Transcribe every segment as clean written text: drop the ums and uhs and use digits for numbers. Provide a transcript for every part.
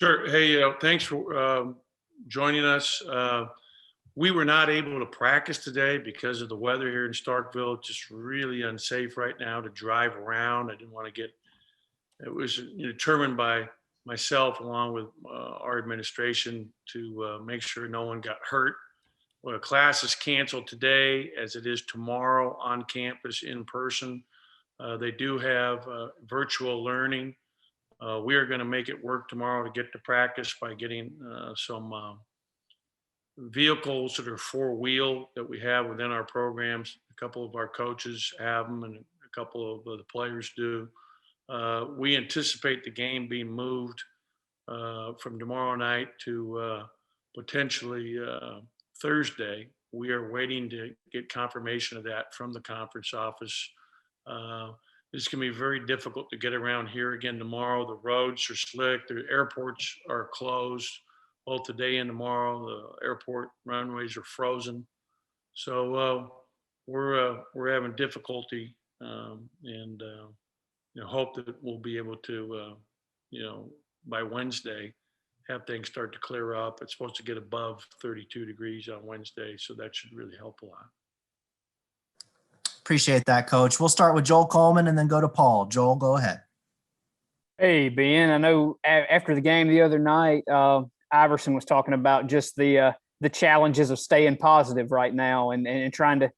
Sure. Hey, thanks for joining us. We were not able to practice today because of the weather here in Starkville. It's just really unsafe right now to drive around. I didn't want to get, it was determined by myself along with our administration to make sure no one got hurt. Well, class is canceled today as it is tomorrow on campus in person. They do have virtual learning. We are going to make it work tomorrow to get to practice by getting some vehicles that are four-wheel that we have within our programs. A couple of our coaches have them, and a couple of the players do. We anticipate the game being moved from tomorrow night to potentially Thursday. We are waiting to get confirmation of that from the conference office. It's going to be very difficult to get around here again tomorrow. The roads are slick. The airports are closed both today and tomorrow. The airport runways are frozen. So we're having difficulty and hope that we'll be able to, by Wednesday, have things start to clear up. It's supposed to get above 32 degrees on Wednesday, so that should really help a lot. Appreciate that, Coach. We'll start with Joel Coleman and then go to Paul. Joel, go ahead. Hey, Ben. I know after the game the other night, Iverson was talking about just the challenges of staying positive right now and trying to,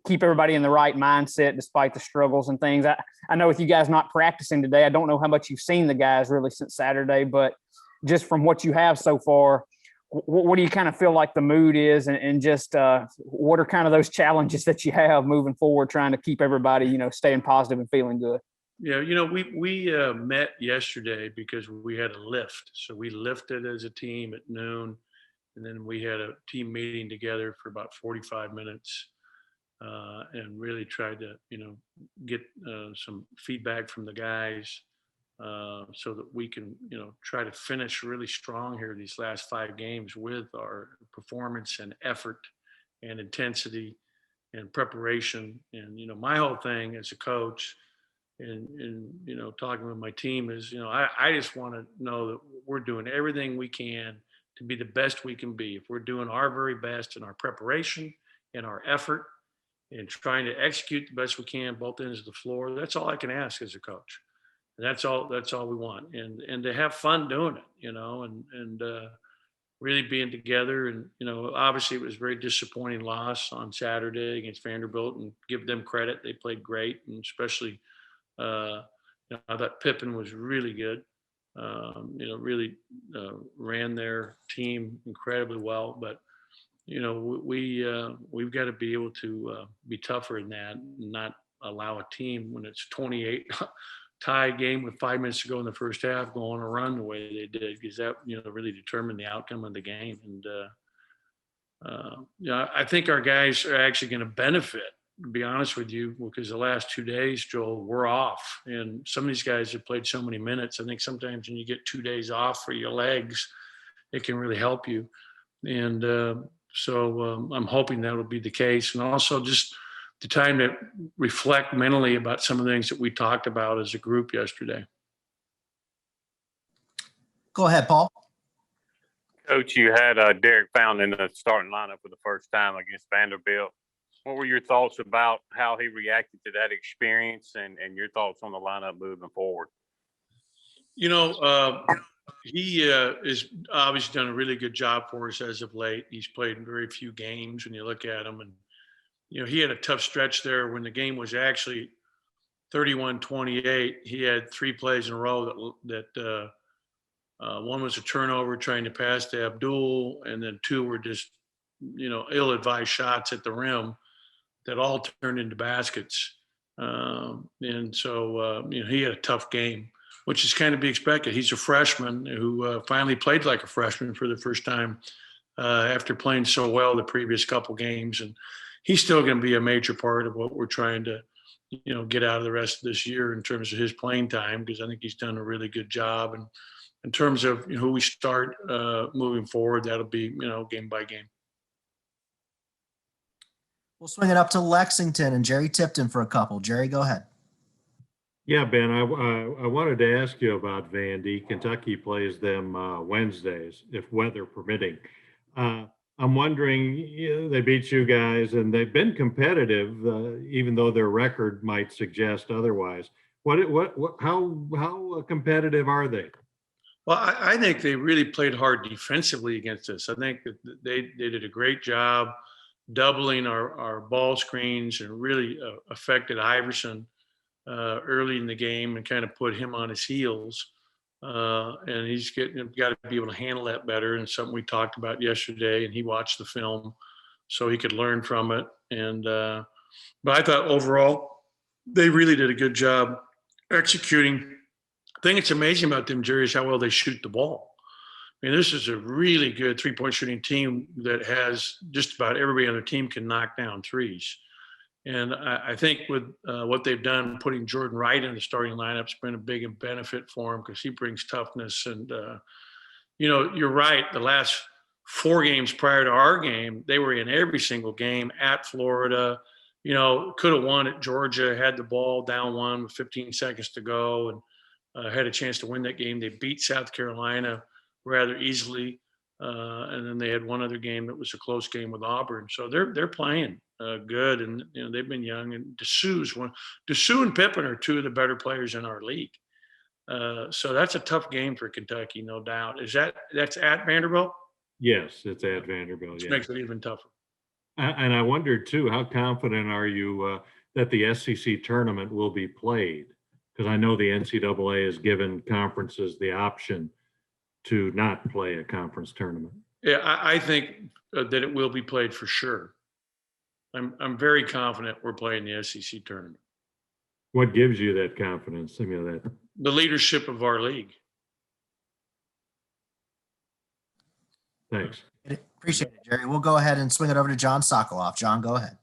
keep everybody in the right mindset despite the struggles and things. I know with you guys not practicing today, I don't know how much you've seen the guys really since Saturday, but just from what you have so far, what do you kind of feel like the mood is and just what are kind of those challenges that you have moving forward, trying to keep everybody, staying positive and feeling good? Yeah, we met yesterday because we had a lift. So we lifted as a team at noon, and then we had a team meeting together for about 45 minutes and really tried to, get some feedback from the guys so that we can, try to finish really strong here these last 5 games with our performance and effort and intensity and preparation. And, my whole thing as a coach and talking with my team is, I just want to know that we're doing everything we can to be the best we can be. If we're doing our very best in our preparation and our effort and trying to execute the best we can, both ends of the floor, that's all I can ask as a coach. And that's all we want. And to have fun doing it, and really being together. And, obviously it was a very disappointing loss on Saturday against Vanderbilt, and give them credit. They played great, and especially I thought Pippen was really good. Really ran their team incredibly well. But we've got to be able to be tougher in that, and not allow a team when it's 28 tie game with 5 minutes to go in the first half go on a run the way they did, because that really determined the outcome of the game. And I think our guys are actually going to benefit, to be honest with you, because the last 2 days, Joel, we're off. And some of these guys have played so many minutes. I think sometimes when you get 2 days off for your legs, it can really help you. And so I'm hoping that'll be the case. And also just the time to reflect mentally about some of the things that we talked about as a group yesterday. Go ahead, Paul. Coach, you had Derek Fountain in the starting lineup for the first time against Vanderbilt. What were your thoughts about how he reacted to that experience and your thoughts on the lineup moving forward? He is obviously done a really good job for us as of late. He's played very few games when you look at him. And, he had a tough stretch there when the game was actually 31-28. He had 3 plays in a row that one was a turnover trying to pass to Abdul, and then 2 were just, ill-advised shots at the rim that all turned into baskets. And so, he had a tough game, which is kind of be expected. He's a freshman who finally played like a freshman for the first time after playing so well the previous couple games. And he's still going to be a major part of what we're trying to, get out of the rest of this year in terms of his playing time, because I think he's done a really good job. And in terms of who we start moving forward, that'll be, game by game. We'll swing it up to Lexington and Jerry Tipton for a couple. Jerry, go ahead. Yeah, Ben, I wanted to ask you about Vandy. Kentucky plays them Wednesdays, if weather permitting. Uh, I'm wondering, they beat you guys, and they've been competitive, even though their record might suggest otherwise. How competitive are they? Well, I think they really played hard defensively against us. I think that they did a great job doubling our ball screens and really affected Iverson early in the game and kind of put him on his heels. And he's got to be able to handle that better. And something we talked about yesterday. And he watched the film so he could learn from it. And but I thought overall they really did a good job executing. I think it's amazing about them, Jerry, is how well they shoot the ball. I mean, this is a really good three-point shooting team that has just about everybody on their team can knock down threes. And I think with what they've done, putting Jordan Wright in the starting lineup's been a big benefit for him because he brings toughness. And, you're right. The last 4 games prior to our game, they were in every single game at Florida. Could have won at Georgia, had the ball down 1 with 15 seconds to go, and had a chance to win that game. They beat South Carolina rather easily. And then they had one other game that was a close game with Auburn. So they're playing good, and they've been young. And Dessou and Pippen are 2 of the better players in our league. So that's a tough game for Kentucky, no doubt. That's at Vanderbilt? Yes, it's at Vanderbilt. Which Yeah. makes it even tougher. And I wondered too, how confident are you that the SEC tournament will be played? Because I know the NCAA has given conferences the option to not play a conference tournament. Yeah, I think that it will be played for sure. I'm very confident we're playing the SEC tournament. What gives you that confidence? The leadership of our league. Thanks. Appreciate it, Jerry. We'll go ahead and swing it over to John Sokoloff. John, go ahead.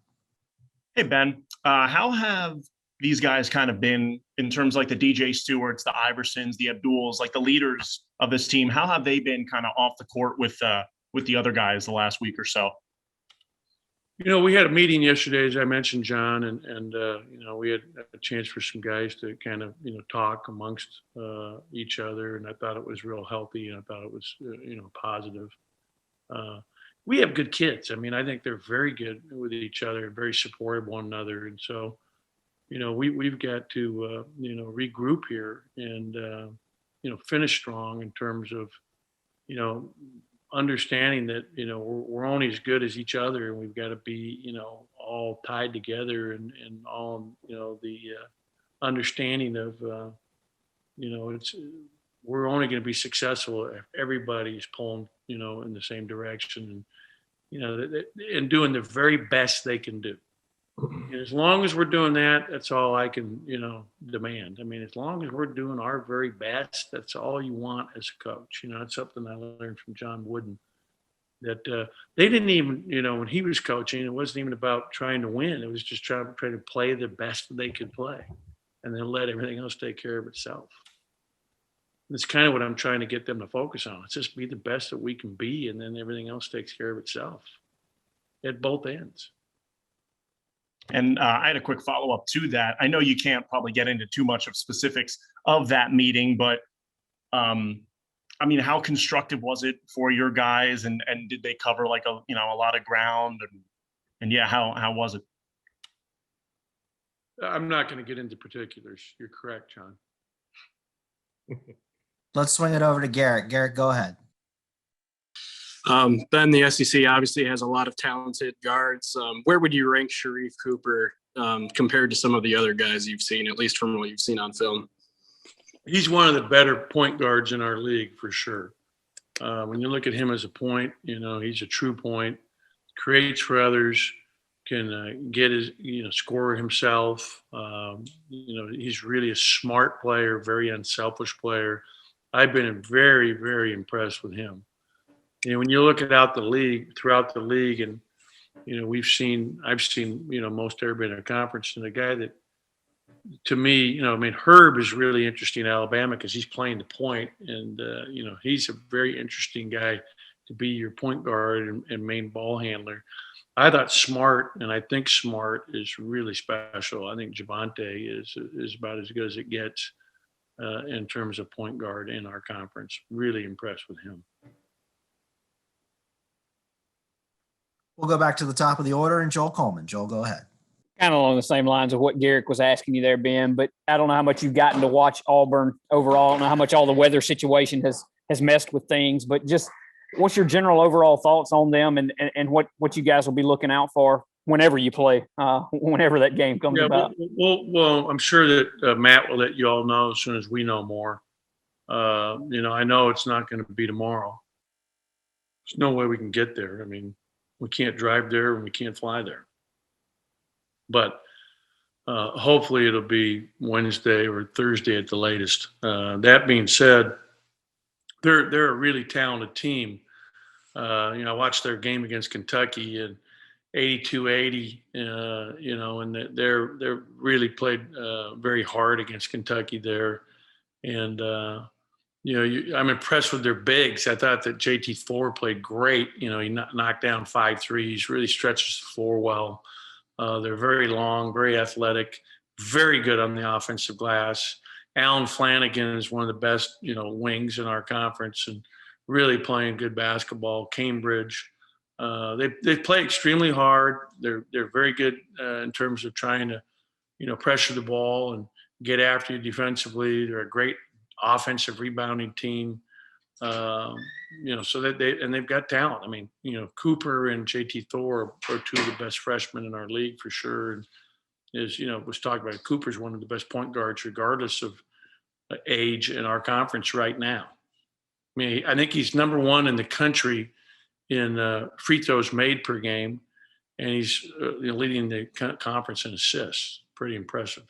Hey, Ben, how have these guys kind of been in terms of like the DJ Stewarts, the Iversons, the Abduls, like the leaders of this team? How have they been kind of off the court with the other guys the last week or so? We had a meeting yesterday, as I mentioned, John, and we had a chance for some guys to kind of, talk amongst each other. And I thought it was real healthy, and I thought it was, positive. We have good kids. I mean, I think they're very good with each other, very supportive of one another. And so, we've got to, regroup here and, finish strong in terms of, understanding that, we're only as good as each other, and we've got to be, all tied together and all, the understanding of, we're only going to be successful if everybody's pulling, in the same direction and, and doing the very best they can do. And as long as we're doing that, that's all I can, demand. I mean, as long as we're doing our very best, that's all you want as a coach. It's something I learned from John Wooden, that they didn't even, when he was coaching, it wasn't even about trying to win. It was just trying to play the best they could play and then let everything else take care of itself. And it's kind of what I'm trying to get them to focus on. Let's just be the best that we can be, and then everything else takes care of itself at both ends. And I had a quick follow-up to that. I know you can't probably get into too much of specifics of that meeting, but how constructive was it for your guys, and did they cover like a lot of ground, and yeah, how was it? I'm not going to get into particulars. You're correct, John. Let's swing it over to Garrett. Garrett, go ahead. Ben, the SEC obviously has a lot of talented guards. Where would you rank Sharif Cooper compared to some of the other guys you've seen, at least from what you've seen on film? He's one of the better point guards in our league for sure. When you look at him as a point, he's a true point, creates for others, can get his, score himself. He's really a smart player, very unselfish player. I've been very, very impressed with him. When you look throughout the league, and I've seen most everybody in a conference, and the guy that, to me, Herb is really interesting in Alabama because he's playing the point, and he's a very interesting guy to be your point guard and main ball handler. I thought Smart, and I think Smart is really special. I think Javante is about as good as it gets in terms of point guard in our conference. Really impressed with him. We'll go back to the top of the order and Joel Coleman. Joel, go ahead. Kind of along the same lines of what Garrick was asking you there, Ben, but I don't know how much you've gotten to watch Auburn overall. I don't know how much all the weather situation has messed with things, but just what's your general overall thoughts on them and what you guys will be looking out for whenever you play, whenever that game comes about? Well, I'm sure that Matt will let you all know as soon as we know more. I know it's not going to be tomorrow. There's no way we can get there. I mean, we can't drive there and we can't fly there. But hopefully it'll be Wednesday or Thursday at the latest. That being said, they're a really talented team. I watched their game against Kentucky and 82-80. And they're really played very hard against Kentucky there. And I'm impressed with their bigs. I thought that JT Thor played great. He knocked down 5 threes, really stretches the floor well. They're very long, very athletic, very good on the offensive glass. Alan Flanagan is one of the best, wings in our conference and really playing good basketball. Cambridge, they play extremely hard. They're very good in terms of trying to, pressure the ball and get after you defensively. They're a great offensive rebounding team. So that they've got talent. I mean, Cooper and JT Thor are 2 of the best freshmen in our league for sure. And was talked about, Cooper's one of the best point guards, regardless of age, in our conference right now. I mean, I think he's number 1 in the country in free throws made per game, and he's leading the conference in assists. Pretty impressive.